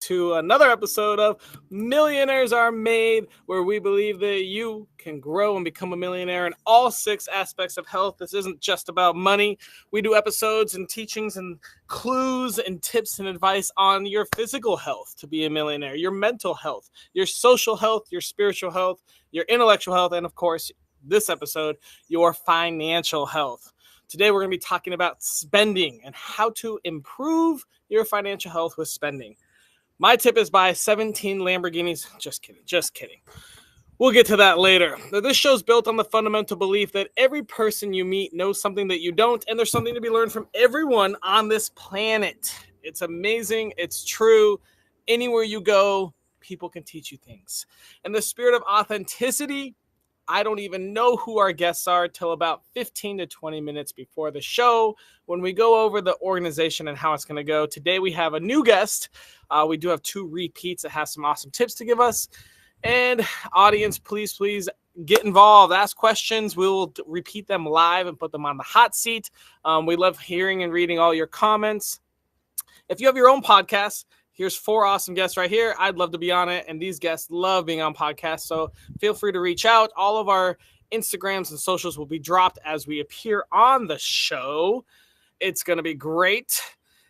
to another episode of Millionaires Are Made, where we believe that you can grow and become a millionaire in all 6 aspects of health. This isn't just about money. We do episodes and teachings and clues and tips and advice on your physical health to be a millionaire, your mental health, your social health, your spiritual health, your intellectual health, and of course, this episode, your financial health. Today, we're going to be talking about spending and how to improve your financial health with spending. My tip is buy 17 Lamborghinis. Just kidding. We'll get to that later. Now, this show's built on the fundamental belief that every person you meet knows something that you don't, and there's something to be learned from everyone on this planet. It's amazing. It's true. Anywhere you go, people can teach you things. In the spirit of authenticity, I don't even know who our guests are till about 15 to 20 minutes before the show when we go over the organization and how it's going to go. Today we have a new guest. We do have 2 repeats that have some awesome tips to give us. And audience, please get involved. Ask questions. We'll repeat them live and put them on the hot seat. We love hearing and reading all your comments. If you have your own podcast, here's 4 awesome guests right here. I'd love to be on it, and these guests love being on podcasts, so feel free to reach out. All of our Instagrams and socials will be dropped as we appear on the show. It's going to be great.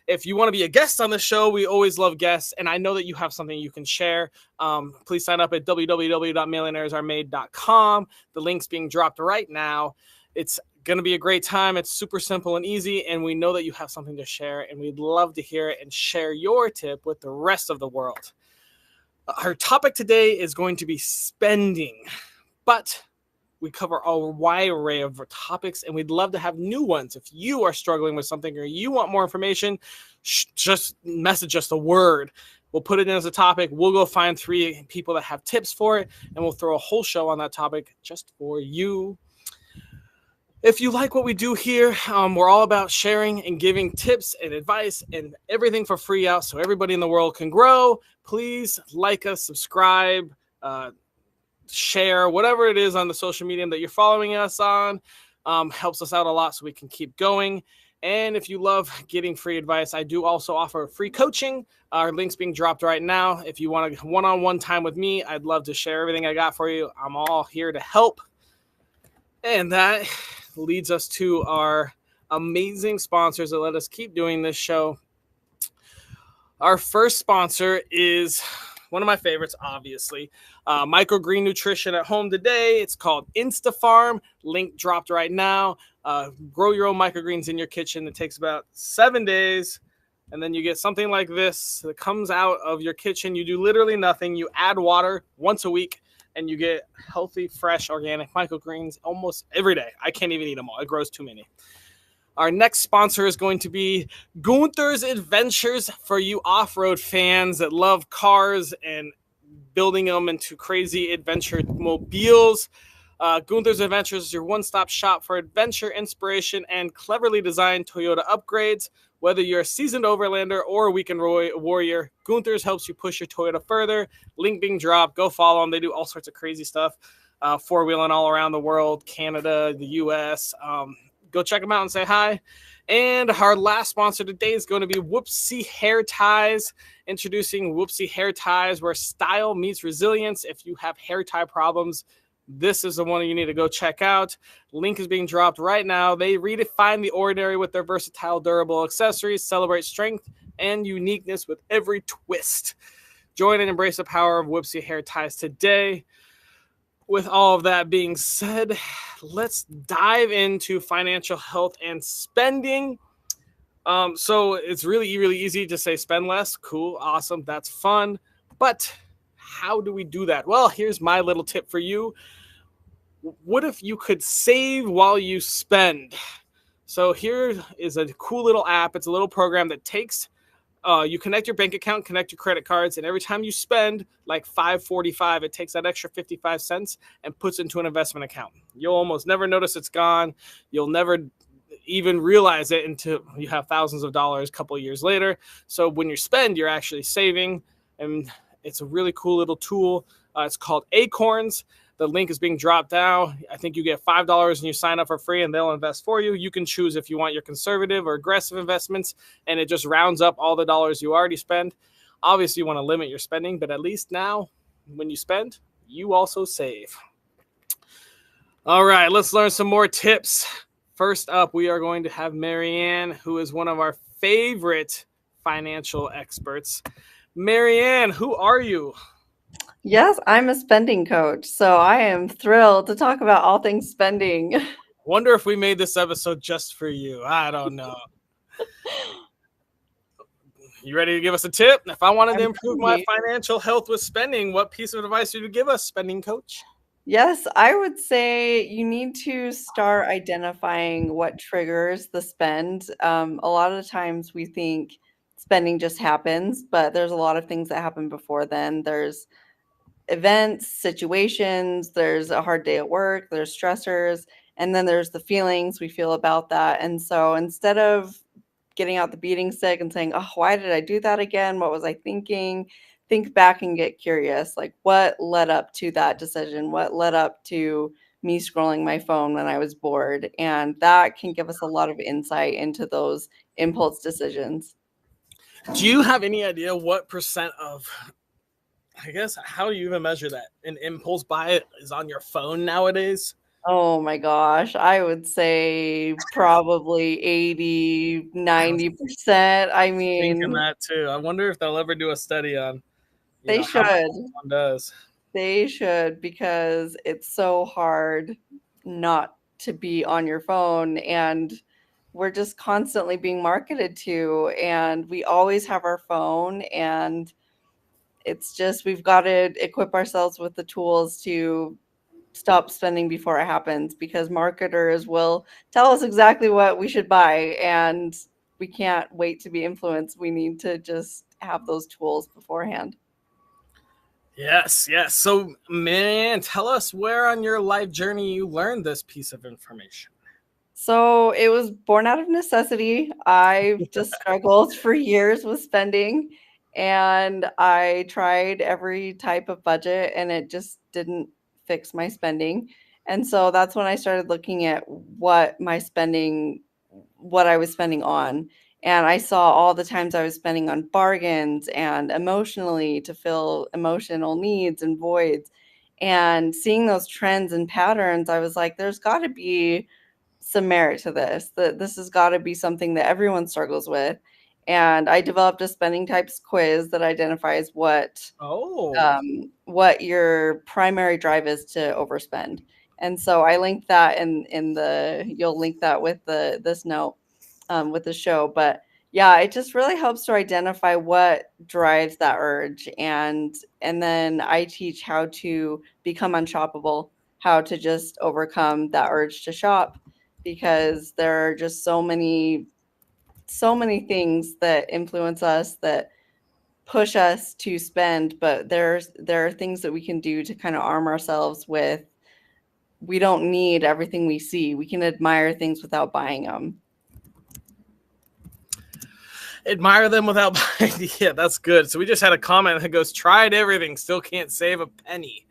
If you want to be a guest on the show, we always love guests, and I know that you have something you can share. Please sign up at www.millionairesaremade.com. The link's being dropped right now. It's going to be a great time. It's super simple and easy, and we know that you have something to share, and we'd love to hear it and share your tip with the rest of the world. Our topic today is going to be spending, but we cover a wide array of topics, and we'd love to have new ones. If you are struggling with something or you want more information, just message us a word. We'll put it in as a topic. We'll go find 3 people that have tips for it, and we'll throw a whole show on that topic just for you. If you like what we do here, we're all about sharing and giving tips and advice and everything for free out so everybody in the world can grow. Please like us, subscribe, share, whatever it is on the social media that you're following us on. Helps us out a lot so we can keep going. And if you love getting free advice, I do also offer free coaching. Our link's being dropped right now. If you want a one-on-one time with me, I'd love to share everything I got for you. I'm all here to help. And that leads us to our amazing sponsors that let us keep doing this show. Our first sponsor is one of my favorites, obviously. Microgreen Nutrition at home today. It's called InstaFarm. Link dropped right now. Grow your own microgreens in your kitchen. It takes about 7 days. And then you get something like this that comes out of your kitchen. You do literally nothing. You add water once a week, and you get healthy, fresh, organic microgreens almost every day. I can't even eat them all. It grows too many. Our next sponsor is going to be Gunther's Adventures for you off-road fans that love cars and building them into crazy adventure mobiles. Gunther's Adventures is your one-stop shop for adventure, inspiration, and cleverly designed Toyota upgrades. Whether you're a seasoned overlander or a weekend warrior, Gunther's helps you push your Toyota further. Link being dropped. Go follow them. They do all sorts of crazy stuff. 4-wheeling all around the world, Canada, the U.S. Go check them out and say hi. And our last sponsor today is going to be Whoopsie Hair Ties. Introducing Whoopsie Hair Ties, where style meets resilience. If you have hair tie problems, this is the one you need to go check out. Link is being dropped right now. They redefine the ordinary with their versatile, durable accessories, celebrate strength and uniqueness with every twist. Join and embrace the power of Whoopsie Hair Ties today. With all of that being said, let's dive into financial health and spending. So it's really easy to say spend less. Cool, awesome, that's fun. But how do we do that? Well, here's my little tip for you. What if you could save while you spend? So here is a cool little app. It's a little program that takes, you connect your bank account, connect your credit cards, and every time you spend like $5.45, it takes that extra 55 cents and puts into an investment account. You'll almost never notice it's gone. You'll never even realize it until you have thousands of dollars a couple of years later. So when you spend, you're actually saving, and it's a really cool little tool. It's called Acorns. The link is being dropped down. I think you get $5 and you sign up for free, and they'll invest for you. You can choose if you want your conservative or aggressive investments, and it just rounds up all the dollars you already spend. Obviously, you want to limit your spending, but at least now, when you spend, you also save. All right, let's learn some more tips. First up, we are going to have Marianne, who is one of our favorite financial experts. Marianne, who are you? Yes, I'm a spending coach, so I am thrilled to talk about all things spending. Wonder if we made this episode just for you. I don't know. You ready to give us a tip? If I wanted to I'm improve my ready. financial health with spending, what piece of advice would you give us, spending coach? Yes, I would say you need to start identifying what triggers the spend. A lot of the times we think spending just happens, but there's a lot of things that happen before then. There's events, situations, there's a hard day at work, there's stressors, and then there's the feelings we feel about that. And so instead of getting out the beating stick and saying, "Oh, why did I do that again? What was I thinking?" Think back and get curious. Like, what led up to that decision? What led up to me scrolling my phone when I was bored? And that can give us a lot of insight into those impulse decisions. Do you have any idea what percent of, I guess, how do you even measure that? An impulse buy is on your phone nowadays? Oh my gosh, I would say probably 80, I was 90%. I thinking mean, that too. I wonder if they'll ever do a study on, they how much should. one does. They should because it's so hard not to be on your phone, and we're just constantly being marketed to, and we always have our phone, and it's just we've got to equip ourselves with the tools to stop spending before it happens because marketers will tell us exactly what we should buy, and we can't wait to be influenced. We need to just have those tools beforehand. Yes, yes. So, man, tell us where on your life journey you learned this piece of information. So it was born out of necessity. I've just struggled for years with spending, and I tried every type of budget and it just didn't fix my spending. And so that's when I started looking at what I was spending on. And I saw all the times I was spending on bargains and emotionally to fill emotional needs and voids. And seeing those trends and patterns, I was like, there's got to be some merit to this. That this has got to be something that everyone struggles with. And I developed a spending types quiz that identifies Oh, what your primary drive is to overspend. And so I linked that in the you'll link that with the this note with the show. But yeah, it just really helps to identify what drives that urge, and then I teach how to become unshoppable, how to just overcome that urge to shop because there are just so many things that influence us that push us to spend, but there are things that we can do to kind of arm ourselves with. We don't need everything we see. We can admire things without buying them. admire them without buying. Yeah, that's good. So we just had a comment that goes, tried everything, still can't save a penny.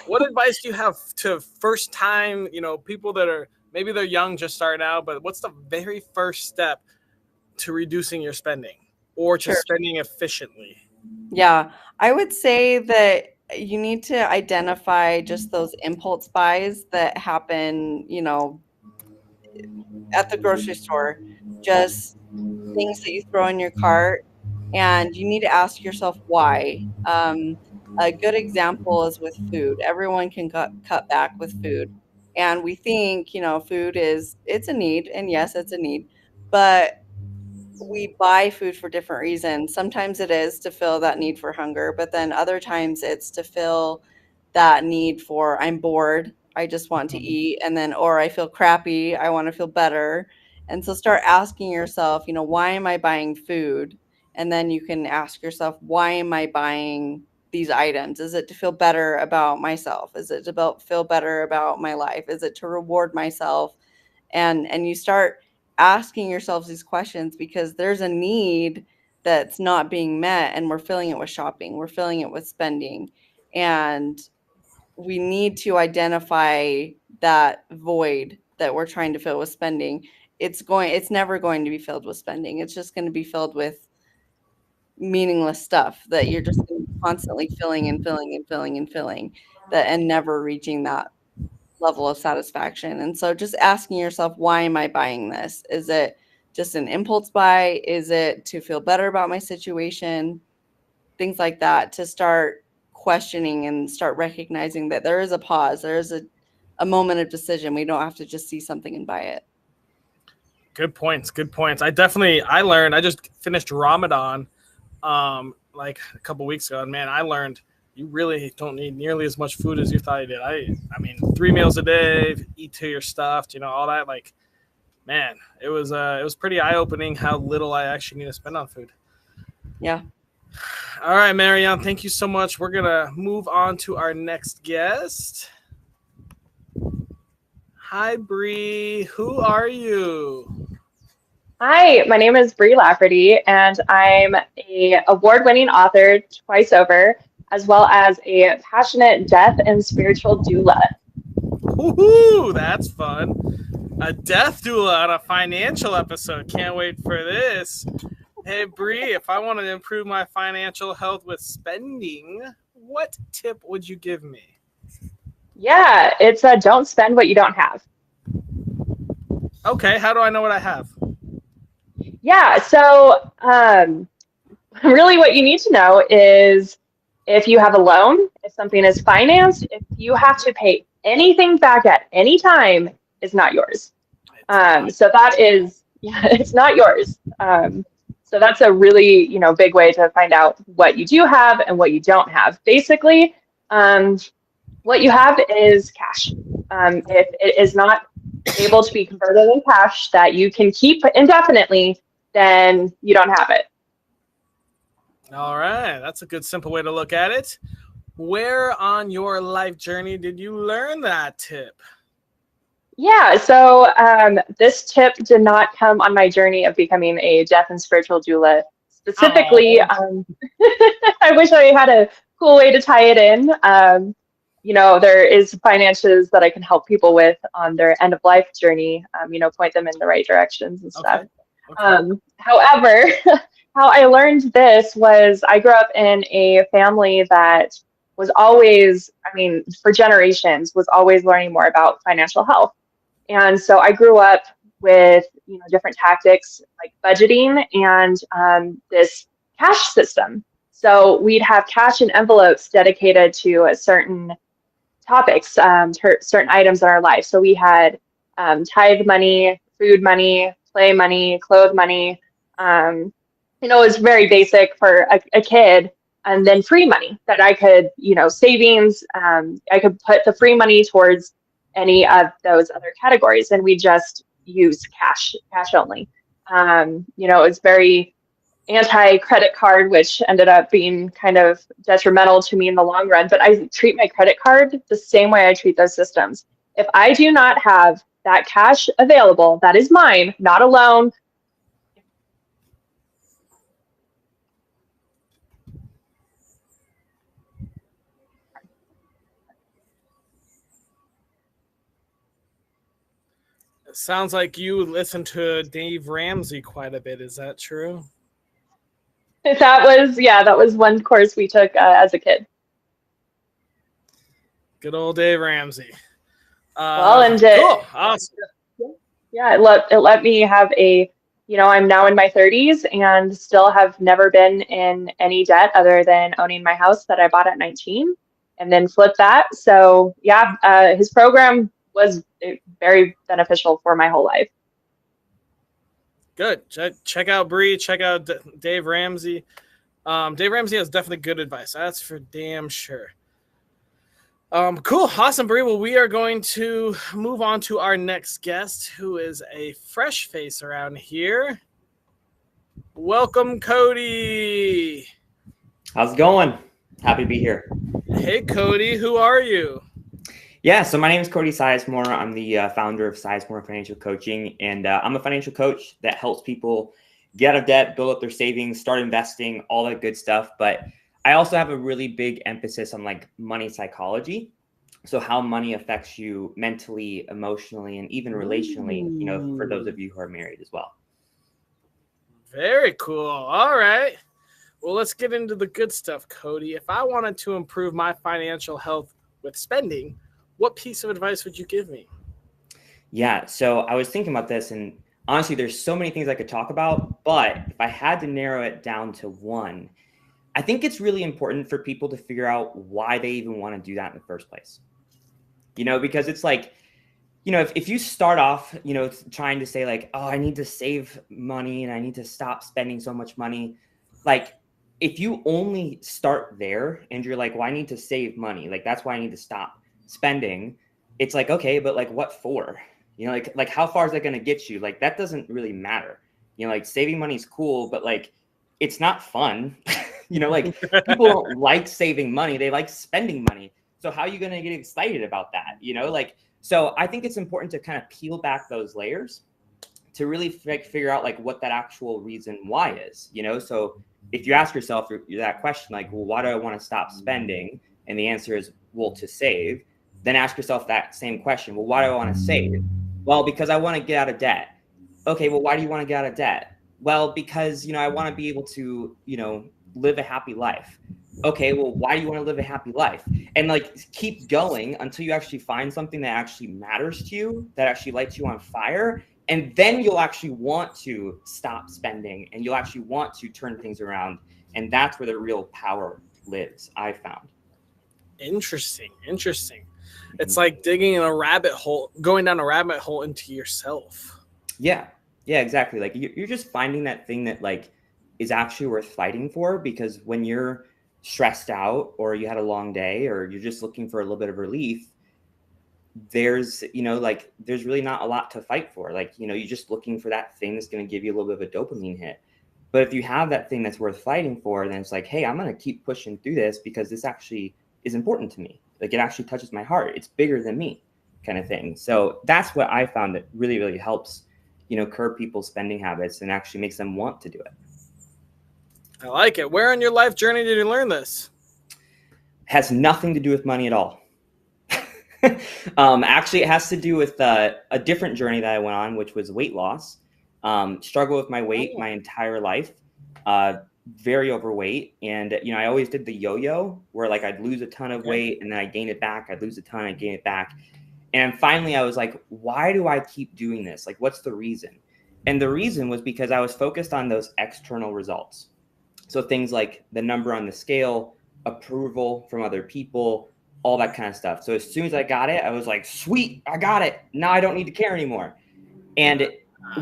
What advice do you have to first time, people that are maybe they're young, just starting out, but what's the very first step to reducing your spending or to Sure. spending efficiently? Yeah. I would say that you need to identify just those impulse buys that happen, at the grocery store. Just things that you throw in your cart, and you need to ask yourself why. A good example is with food. Everyone can cut back with food, and we think food is it's a need, and yes, it's a need, but we buy food for different reasons. Sometimes it is to fill that need for hunger, but then other times it's to fill that need for I'm bored, I just want to eat, and then or I feel crappy, I want to feel better. And so start asking yourself, why am I buying food? And then you can ask yourself, why am I buying these items? Is it to feel better about myself? Is it to feel better about my life? Is it to reward myself? And you start asking yourselves these questions because there's a need that's not being met, and we're filling it with shopping, we're filling it with spending, and we need to identify that void that we're trying to fill with spending. It's never going to be filled with spending. It's just going to be filled with meaningless stuff that you're just constantly filling and filling and filling and filling that and never reaching that level of satisfaction. And so just asking yourself, why am I buying this? Is it just an impulse buy? Is it to feel better about my situation? Things like that, to start questioning and start recognizing that there is a pause, there is a moment of decision. We don't have to just see something and buy it. Good points. Good points. I learned, I just finished Ramadan like a couple weeks ago, and man, I learned you really don't need nearly as much food as you thought you did. I mean, 3 meals a day, eat till you're stuffed, all that. Like, man, it was pretty eye-opening how little I actually need to spend on food. Yeah. All right, Marianne, thank you so much. We're gonna move on to our next guest. Hi, Bree. Who are you? Hi, my name is Bree Lafferty, and I'm a award-winning author twice over, as well as a passionate death and spiritual doula. Woohoo! That's fun. A death doula on a financial episode. Can't wait for this. Hey, Bree, if I wanted to improve my financial health with spending, what tip would you give me? Yeah, it's don't spend what you don't have. Okay, how do I know what I have? Yeah, so really what you need to know is if you have a loan, if something is financed, if you have to pay anything back at any time, is not yours. So that is, yeah, it's not yours. So that's a really, big way to find out what you do have and what you don't have. Basically, what you have is cash. If it is not able to be converted in cash that you can keep indefinitely, then you don't have it. All right, that's a good, simple way to look at it. Where on your life journey did you learn that tip? Yeah, so this tip did not come on my journey of becoming a death and spiritual doula. Specifically, I wish I had a cool way to tie it in. There is finances that I can help people with on their end of life journey, point them in the right directions and stuff. Okay. However, how I learned this was I grew up in a family that was always, for generations, was always learning more about financial health. And so I grew up with, different tactics like budgeting and this cash system. So we'd have cash in envelopes dedicated to a certain topics, certain items in our life. So we had tithe money, food money, play money, clothes money. It was very basic for a kid. And then free money that I could, savings. I could put the free money towards any of those other categories, and we just use cash only. It was very anti-credit card, which ended up being kind of detrimental to me in the long run. But I treat my credit card the same way I treat those systems. If I do not have that cash available, that is mine, not a loan. It sounds like you listen to Dave Ramsey quite a bit. Is that true? That was one course we took as a kid. Good old Dave Ramsey. Cool. Awesome. Yeah, it let me have I'm now in my 30s and still have never been in any debt other than owning my house that I bought at 19 and then flipped that. So yeah, his program was very beneficial for my whole life. Good. Check out Bree. Check out Dave Ramsey. Dave Ramsey has definitely good advice. That's for damn sure. Cool. Awesome, Bree. Well, we are going to move on to our next guest, who is a fresh face around here. Welcome, Cody. How's it going? Happy to be here. Hey, Cody. Who are you? Yeah, so my name is Cody Sizemore. I'm the founder of Sizemore Financial Coaching, and I'm a financial coach that helps people get out of debt, build up their savings, start investing, all that good stuff. But I also have a really big emphasis on money psychology. So how money affects you mentally, emotionally, and even relationally, for those of you who are married as well. Very cool. All right. Well, let's get into the good stuff, Cody. If I wanted to improve my financial health with spending, what piece of advice would you give me? Yeah, so I was thinking about this, and honestly, there's so many things I could talk about, but if I had to narrow it down to one, I think it's really important for people to figure out why they even want to do that in the first place. Because it's like, if you start off, trying to say like, oh, I need to save money and I need to stop spending so much money. Like, if you only start there and you're like, well, I need to save money, like, that's why I need to stop spending. It's like, okay, but like, what for? Like how far is that going to get you? Like, that doesn't really matter. Like, saving money is cool, but like, it's not fun. Like, people don't like saving money. They like spending money. So how are you going to get excited about that? So I think it's important to kind of peel back those layers to really figure out like what that actual reason why is, So if you ask yourself that question, like, well, why do I want to stop spending? And the answer is, well, to save. Then ask yourself that same question. Well, why do I want to save? Well, because I want to get out of debt. Okay, well, why do you want to get out of debt? Well, because, I want to be able to, live a happy life. Okay, well, why do you want to live a happy life? And like, keep going until you actually find something that actually matters to you, that actually lights you on fire. And then you'll actually want to stop spending and you'll actually want to turn things around. And that's where the real power lives, I found. Interesting. It's like digging in a rabbit hole, going down a rabbit hole into yourself. Yeah, exactly. Like, you're just finding that thing that like is actually worth fighting for, because when you're stressed out or you had a long day or you're just looking for a little bit of relief, there's really not a lot to fight for. Like, you're just looking for that thing that's going to give you a little bit of a dopamine hit. But if you have that thing that's worth fighting for, then it's like, hey, I'm going to keep pushing through this because this actually is important to me. Like, it actually touches my heart. It's bigger than me, kind of thing. So that's what I found that really, really helps, curb people's spending habits and actually makes them want to do it. I like it. Where on your life journey did you learn this? Has nothing to do with money at all. Actually, it has to do with a different journey that I went on, which was weight loss. Struggle with my weight my entire life. Very overweight. And, I always did the yo-yo where like I'd lose a ton of weight and then I'd gain it back. I'd lose a ton, I'd gain it back. And finally I was like, why do I keep doing this? Like, what's the reason? And the reason was because I was focused on those external results. So things like the number on the scale, approval from other people, all that kind of stuff. So as soon as I got it, I was like, sweet, I got it. Now I don't need to care anymore. And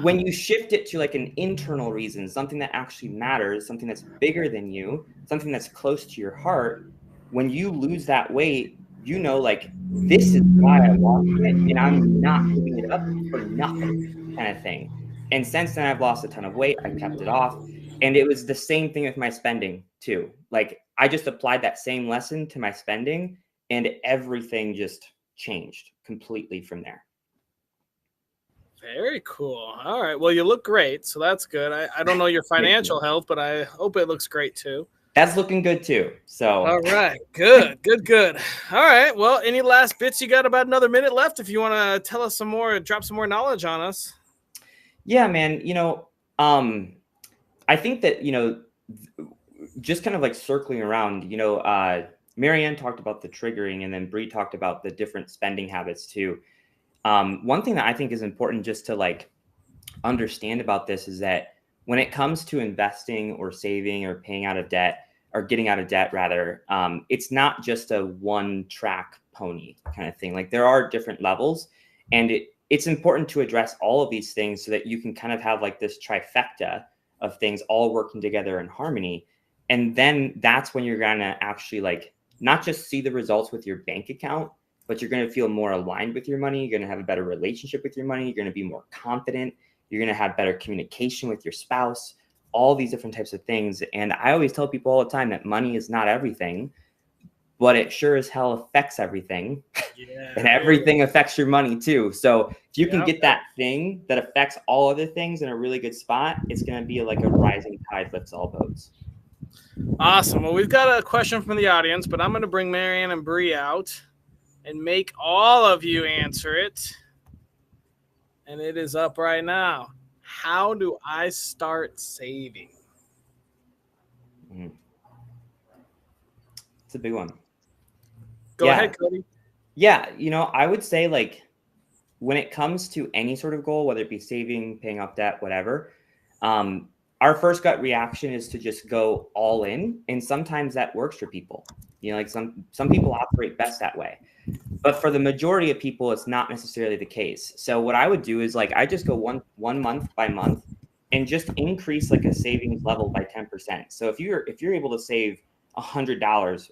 when you shift it to like an internal reason, something that actually matters, something that's bigger than you, something that's close to your heart, when you lose that weight, like, this is why I want it and I'm not giving it up for nothing, kind of thing. And since then I've lost a ton of weight. I kept it off. And it was the same thing with my spending too. Like, I just applied that same lesson to my spending and everything just changed completely from there. Very cool. All right. Well, you look great, so that's good. I don't know your financial health, but I hope it looks great too. That's looking good too. So. All right. Good. All right. Well, any last bits? You got about another minute left if you want to tell us some more, drop some more knowledge on us. Yeah, man. I think that, just kind of like circling around, Marianne talked about the triggering and then Bree talked about the different spending habits too. One thing that I think is important just to like understand about this is that when it comes to investing or saving or paying out of debt or getting out of debt rather, it's not just a one track pony kind of thing. Like, there are different levels, and it's important to address all of these things so that you can kind of have like this trifecta of things all working together in harmony. And then that's when you're going to actually like not just see the results with your bank account, but you're going to feel more aligned with your money. You're going to have a better relationship with your money. You're going to be more confident. You're going to have better communication with your spouse, all these different types of things. And I always tell people all the time that money is not everything, but it sure as hell affects everything. Yeah. And everything affects your money too. So if you can get that thing that affects all other things in a really good spot, it's going to be like a rising tide lifts all boats. Awesome. Well, we've got a question from the audience, but I'm going to bring Marianne and Bree out and make all of you answer it. And it is up right now. How do I start saving? Mm. It's a big one. Go ahead, Cody. Yeah, I would say like when it comes to any sort of goal, whether it be saving, paying off debt, whatever, our first gut reaction is to just go all in, and sometimes that works for people. Like some people operate best that way. But for the majority of people, it's not necessarily the case. So what I would do is like I just go one month by month and just increase like a savings level by 10%. So if you're able to save $100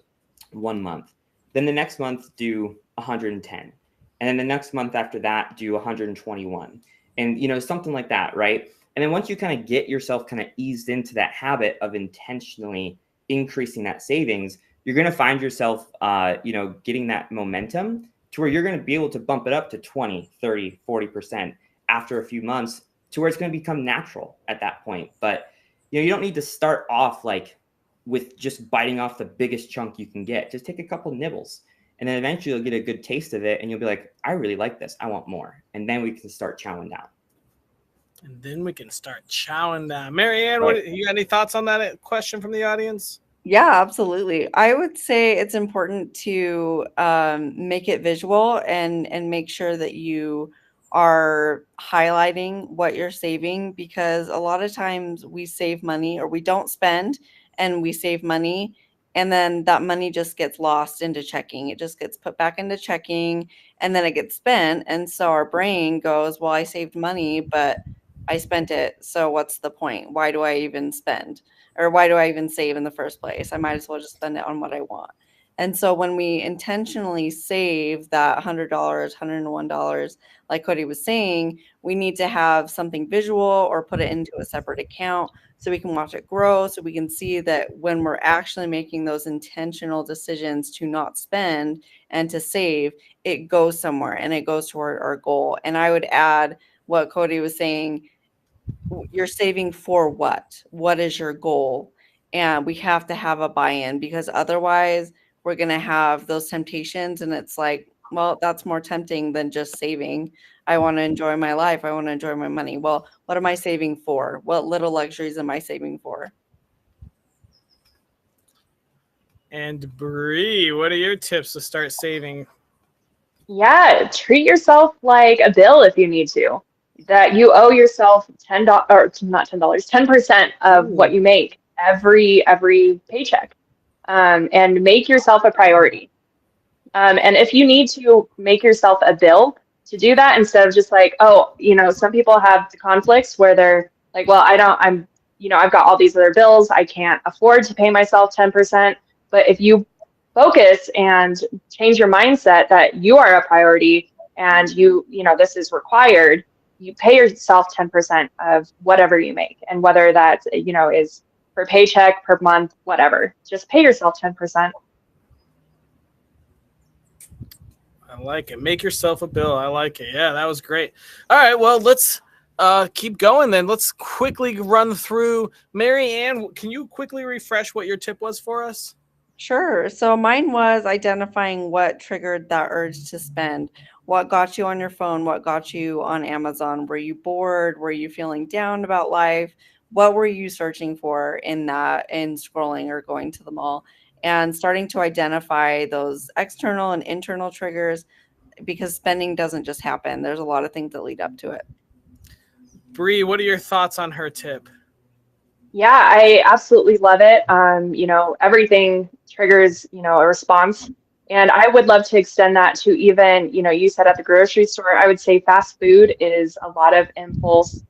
one month, then the next month do 110. And then the next month after that, do 121. And something like that, right? And then once you kind of get yourself kind of eased into that habit of intentionally increasing that savings, you're going to find yourself, getting that momentum to where you're going to be able to bump it up to 20, 30, 40% after a few months to where it's going to become natural at that point. But, you don't need to start off like with just biting off the biggest chunk you can get. Just take a couple nibbles. And then eventually you'll get a good taste of it and you'll be like, I really like this. I want more. And then we can start chowing down. And then we can start chowing down. Marianne, what, you got any thoughts on that question from the audience? Yeah, absolutely. I would say it's important to make it visual and make sure that you are highlighting what you're saving, because a lot of times we save money or we don't spend and we save money, and then that money just gets lost into checking. It just gets put back into checking and then it gets spent. And so our brain goes, well, I saved money, but I spent it. So what's the point? Why do I even spend? Or why do I even save in the first place? I might as well just spend it on what I want. And so when we intentionally save that $100, $101, like Cody was saying, we need to have something visual or put it into a separate account so we can watch it grow, so we can see that when we're actually making those intentional decisions to not spend and to save, it goes somewhere and it goes toward our goal. And I would add what Cody was saying, you're saving for what? What is your goal? And we have to have a buy-in, because otherwise we're going to have those temptations and it's like, well, that's more tempting than just saving. I want to enjoy my life. I want to enjoy my money. Well, what am I saving for? What little luxuries am I saving for? And Bree, what are your tips to start saving? Yeah, treat yourself like a bill if you need to. That you owe yourself $10, or not $10, 10% of what you make every paycheck, and make yourself a priority. And if you need to make yourself a bill to do that, instead of just like, oh, some people have the conflicts where they're like, well, I've got all these other bills. I can't afford to pay myself 10%. But if you focus and change your mindset that you are a priority and this is required, you pay yourself 10% of whatever you make. And whether that, is per paycheck, per month, whatever, just pay yourself 10%. I like it. Make yourself a bill. I like it. Yeah, that was great. All right, well, let's keep going then. Let's quickly run through. Marianne, can you quickly refresh what your tip was for us? Sure. So mine was identifying what triggered that urge to spend. What got you on your phone? What got you on Amazon? Were you bored? Were you feeling down about life? What were you searching for in scrolling or going to the mall? And starting to identify those external and internal triggers, because spending doesn't just happen. There's a lot of things that lead up to it. Bree, what are your thoughts on her tip? Yeah, I absolutely love it. Everything triggers, a response. And I would love to extend that to even, you said at the grocery store. I would say fast food is a lot of impulse,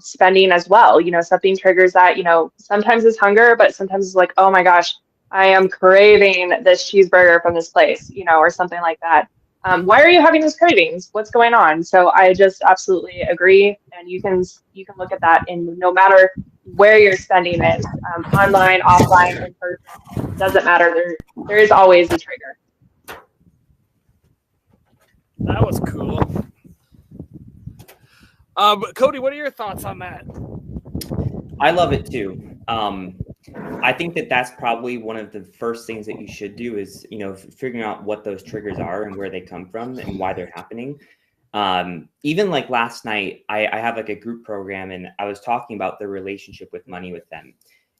spending as well. Something triggers that, sometimes it's hunger, but sometimes it's like, oh my gosh, I am craving this cheeseburger from this place, or something like that. Why are you having those cravings? What's going on? So I just absolutely agree. And you can look at that in no matter where your spending is, online, offline, in person, doesn't matter. There is always a trigger. That was cool. Cody, what are your thoughts on that? I love it too. I think that that's probably one of the first things that you should do is, figuring out what those triggers are and where they come from and why they're happening. Even like last night, I have like a group program and I was talking about the relationship with money with them.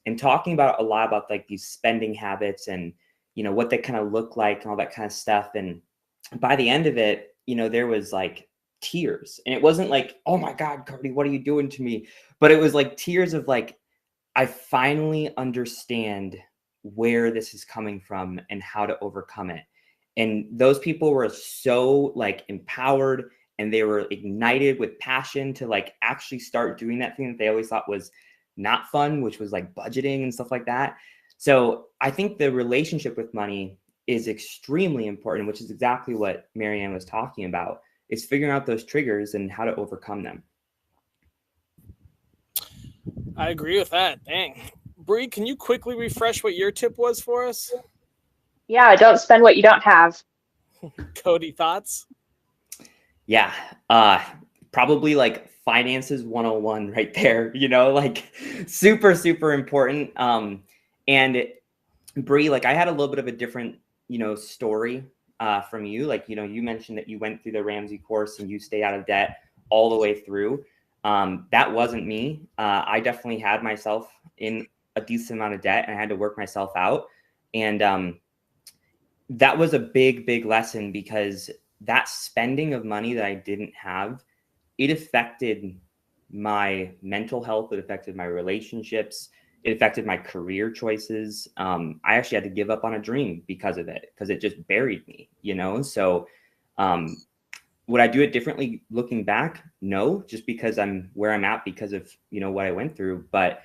and talking about a lot about like these spending habits and, you know, what they kind of look like and all that kind of stuff. And by the end of it, you know, there was like tears, and it wasn't like, oh my God, Cody, what are you doing to me? But it was like tears of like, I finally understand where this is coming from and how to overcome it. And those people were so like empowered, and they were ignited with passion to like actually start doing that thing that they always thought was not fun, which was like budgeting and stuff like that. So I think the relationship with money is extremely important, which is exactly what Marianne was talking about, is figuring out those triggers and how to overcome them. I agree with that. Dang. Bree, can you quickly refresh what your tip was for us? Yeah, don't spend what you don't have. Cody, thoughts? Yeah, probably like finances 101 right there, you know, like super, super important. And Bree, like I had a little bit of a different, you know, story from you. Like, you know, you mentioned that you went through the Ramsey course and you stayed out of debt all the way through. That wasn't me. I definitely had myself in a decent amount of debt, and I had to work myself out. And that was a big, big lesson, because that spending of money that I didn't have, it affected my mental health. It affected my relationships. It affected my career choices. I actually had to give up on a dream because of it, because it just buried me, you know? So would I do it differently looking back? No, just because I'm where I'm at because of, you know, what I went through. But,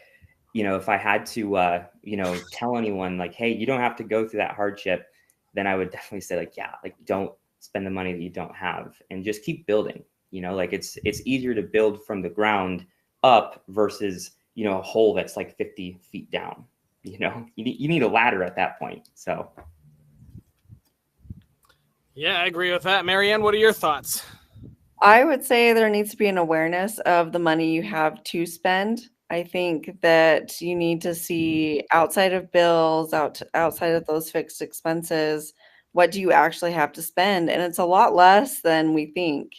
you know, if I had to, you know, tell anyone like, hey, you don't have to go through that hardship, then I would definitely say like, yeah, like don't spend the money that you don't have, and just keep building. You know, like it's easier to build from the ground up versus, you know, a hole that's like 50 feet down. You know, you need a ladder at that point. So. Yeah, I agree with that. Marianne, what are your thoughts? I would say there needs to be an awareness of the money you have to spend. I think that you need to see outside of bills, outside of those fixed expenses, what do you actually have to spend? And it's a lot less than we think.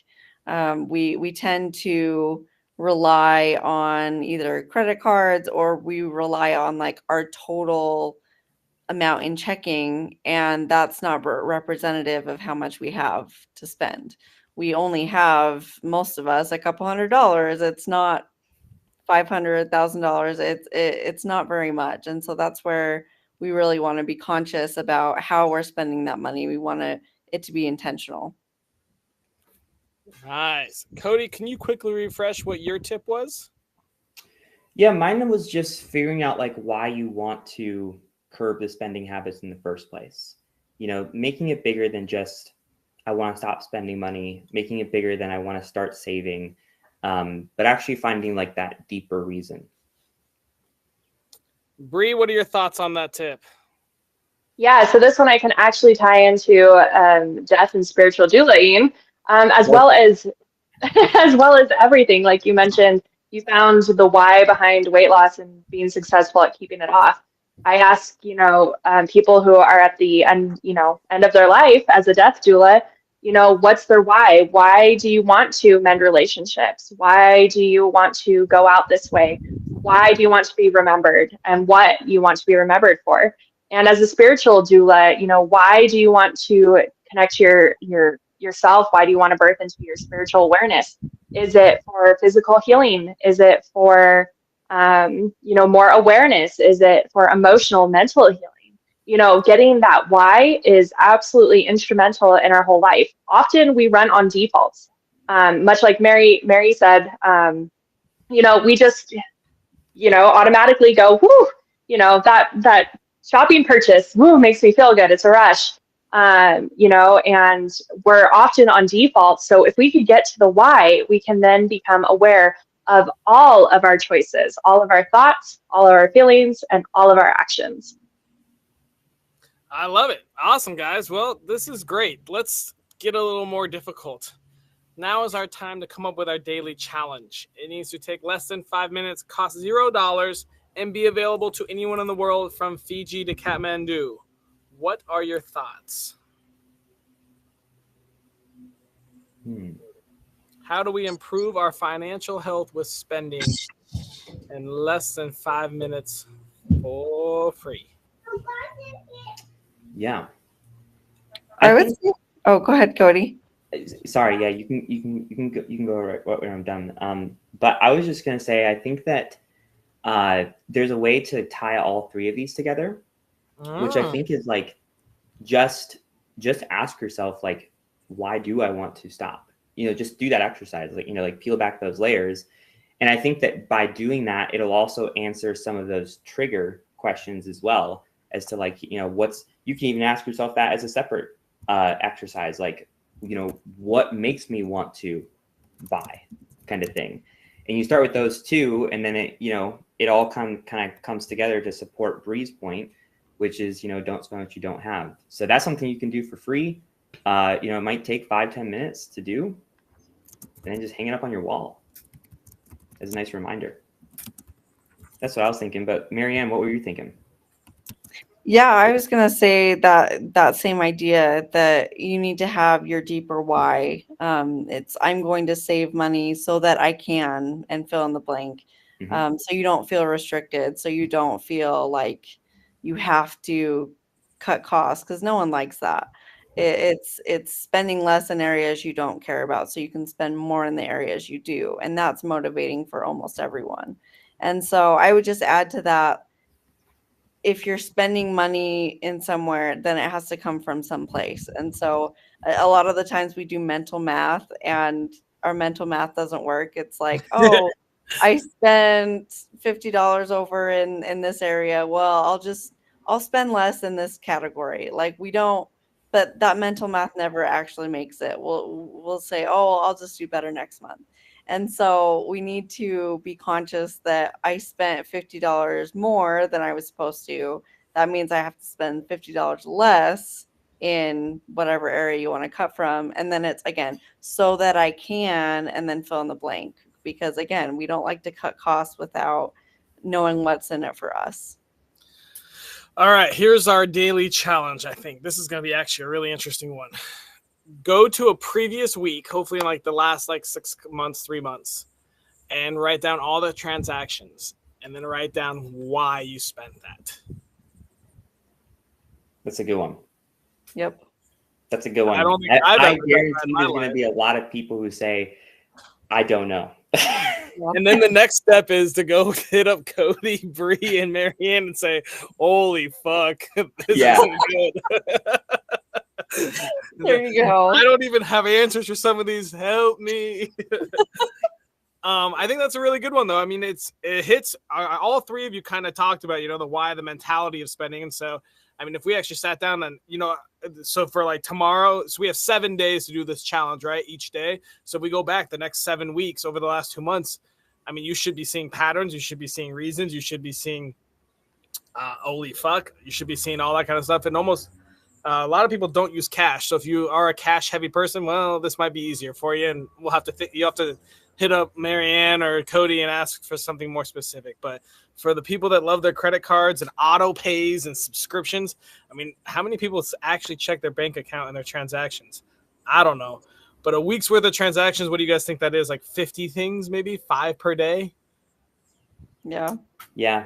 We tend to rely on either credit cards, or we rely on like our total amount in checking, and that's not representative of how much we have to spend. We only have, most of us, a couple $100s. It's not $500,000. It's not very much. And so that's where we really want to be conscious about how we're spending that money. We want it to be intentional. Nice. Cody, can you quickly refresh what your tip was? Yeah, mine was just figuring out like why you want to curb the spending habits in the first place. You know, making it bigger than just, I want to stop spending money, making it bigger than I want to start saving, but actually finding like that deeper reason. Bree, what are your thoughts on that tip? Yeah, so this one I can actually tie into death and spiritual dueling, as well as as well as everything. Like you mentioned, you found the why behind weight loss and being successful at keeping it off. I ask, people who are at the end of their life as a death doula, what's their why? Why do you want to mend relationships? Why do you want to go out this way? Why do you want to be remembered, and what you want to be remembered for? And as a spiritual doula, why do you want to connect yourself? Why do you want to birth into your spiritual awareness? Is it for physical healing? Is it for more awareness? Is it for emotional, mental healing? Getting that why is absolutely instrumental in our whole life. Often we run on defaults, much like Mary said. We just automatically go, whoo, that shopping purchase, whoo, makes me feel good. It's a rush. And we're often on default. So if we could get to the why, we can then become aware of all of our choices, all of our thoughts, all of our feelings, and all of our actions. I love it. Awesome, guys. Well, this is great. Let's get a little more difficult. Now is our time to come up with our daily challenge. It needs to take less than 5 minutes, cost $0, and be available to anyone in the world from Fiji to Kathmandu. What are your thoughts? How do we improve our financial health with spending in less than 5 minutes for free. Yeah. I would say, oh, go ahead, Cody. Sorry, yeah, you can go right when I'm done. But I was just gonna say, I think that there's a way to tie all three of these together, which I think is like just ask yourself, like, why do I want to stop? Just do that exercise, like, like peel back those layers. And I think that by doing that, it'll also answer some of those trigger questions as well, as to like, you can even ask yourself that as a separate exercise, like, what makes me want to buy, kind of thing. And you start with those two, and then it all kind of comes together to support Bree's point, which is, don't spend what you don't have. So that's something you can do for free. It might take 5-10 minutes to do, and then just hang it up on your wall as a nice reminder. That's what I was thinking. But Marianne, what were you thinking? Yeah, I was going to say that same idea, that you need to have your deeper why. I'm going to save money so that I can, and fill in the blank. Mm-hmm. So you don't feel restricted. So you don't feel like you have to cut costs, because no one likes that. It's spending less in areas you don't care about, so you can spend more in the areas you do. And that's motivating for almost everyone. And so I would just add to that, if you're spending money in somewhere, then it has to come from someplace. And so a lot of the times we do mental math, and our mental math doesn't work. It's like, oh, I spent $50 over in this area. Well, I'll spend less in this category. Like, we don't, but that mental math never actually makes it. We'll say, oh, I'll just do better next month. And so we need to be conscious that I spent $50 more than I was supposed to. That means I have to spend $50 less in whatever area you want to cut from. And then it's, again, so that I can, and then fill in the blank. Because again, we don't like to cut costs without knowing what's in it for us. All right, here's our daily challenge. I think this is going to be actually a really interesting one. Go to a previous week, hopefully in like the last 6 months, 3 months, and write down all the transactions, and then write down why you spent that. That's a good one. Yep. That's a good one. I don't think I've I ever guarantee done that in my there's going to be a lot of people who say, I don't know. And then the next step is to go hit up Cody, Bree, and Marianne and say, holy fuck, this isn't good. There you go. I don't even have answers for some of these. Help me. I think that's a really good one, though. I mean, it hits all three of you kind of talked about, the why, the mentality of spending. And so, I mean, if we actually sat down and, so for like tomorrow, so we have 7 days to do this challenge, right? Each day. So if we go back the next 7 weeks over the last 2 months, I mean, you should be seeing patterns. You should be seeing reasons. You should be seeing, holy fuck. You should be seeing all that kind of stuff. And almost a lot of people don't use cash. So if you are a cash heavy person, well, this might be easier for you. And we'll have to you have to hit up Marianne or Cody and ask for something more specific. But for the people that love their credit cards and auto pays and subscriptions, I mean, how many people actually check their bank account and their transactions? I don't know. But a week's worth of transactions, what do you guys think that is? Like 50 things, maybe 5 per day? Yeah. Yeah.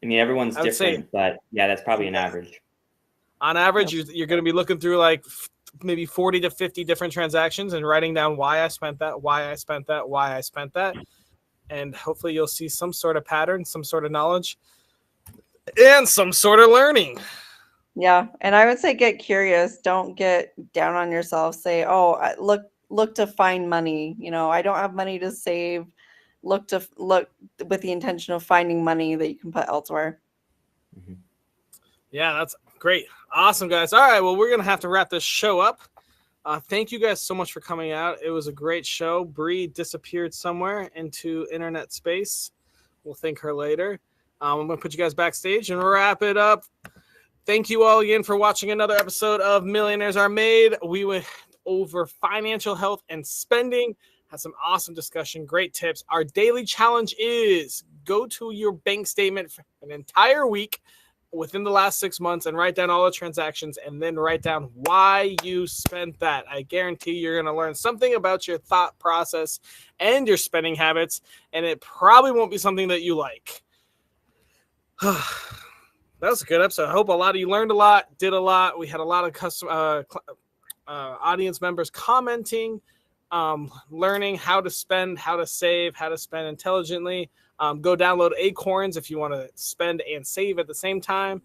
I mean, everyone's different, but yeah, that's probably an average. On average, you're going to be looking through like maybe 40 to 50 different transactions and writing down why I spent that, why I spent that, why I spent that. And hopefully you'll see some sort of pattern, some sort of knowledge, and some sort of learning. Yeah. And I would say get curious. Don't get down on yourself. Say, oh, look to find money. I don't have money to save. Look with the intention of finding money that you can put elsewhere. Mm-hmm. Yeah, that's great. Awesome, guys. All right, well, we're going to have to wrap this show up. Thank you guys so much for coming out. It was a great show. Bree disappeared somewhere into internet space. We'll thank her later. I'm going to put you guys backstage and wrap it up. Thank you all again for watching another episode of Millionaires Are Made. We went over financial health and spending. Had some awesome discussion, great tips. Our daily challenge is go to your bank statement for an entire week within the last 6 months and write down all the transactions and then write down why you spent that. I guarantee you're going to learn something about your thought process and your spending habits, and it probably won't be something that you like. That was a good episode. I hope a lot of you learned a lot, did a lot. We had a lot of audience members commenting, learning how to spend, how to save, how to spend intelligently. Go download Acorns if you want to spend and save at the same time.